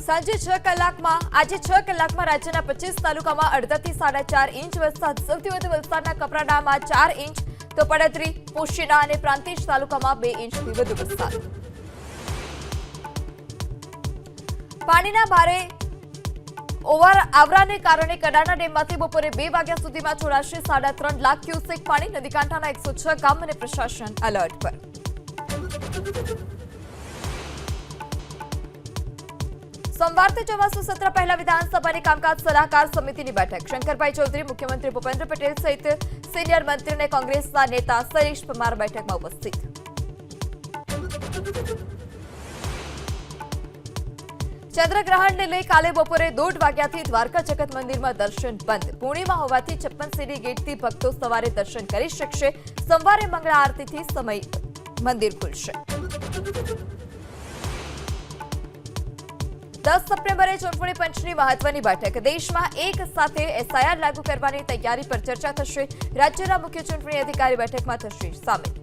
સાંજે 6 કલાકમાં રાજ્યના 25 તાલુકામાં અડધાથી 4.5 ઇંચ વરસાદ. સૌથી વધુ વલસાડના કપરાડામાં 4 ઇંચ તો પડતરી, પોશીના અને પ્રાંતિજ તાલુકામાં 2 ઇંચથી વધુ વરસાદ. પાણીના ભારે આવરાને કારણે કડાણા ડેમમાંથી બપોરે 2 વાગ્યા સુધીમાં છોડાશે 3.5 લાખ ક્યુસેક પાણી. નદીકાંઠાના 106 ગામ અને પ્રશાસન એલર્ટ પર. સોમવારથી ચોમાસું સત્ર પહેલા વિધાનસભાની કામકાજ સલાહકાર સમિતિની બેઠક. શંકરભાઈ ચૌધરી, મુખ્યમંત્રી ભૂપેન્દ્ર પટેલ સહિત સિનિયર મંત્રી અને કોંગ્રેસના નેતા સરીશ પરમાર બેઠકમાં ઉપસ્થિત. ચંદ્રગ્રહણને લઈ કાલે બપોરે 1:30 વાગ્યાથી દ્વારકા જગત મંદિરમાં દર્શન બંધ. પૂર્ણિમા હોવાથી 56 સીડી ગેટથી ભક્તો સવારે દર્શન કરી શકશે. સોમવારે મંગળા આરતીથી સમય મંદિર ખુલશે. 10 સપ્ટેમ્બરે ચૂંટણી પંચની મહત્વની બેઠક. દેશમાં એક સાથે એસઆઈઆર લાગુ કરવાની તૈયારી પર ચર્ચા થશે. રાજ્યના મુખ્ય ચૂંટણી અધિકારી બેઠકમાં થશે સામેલ.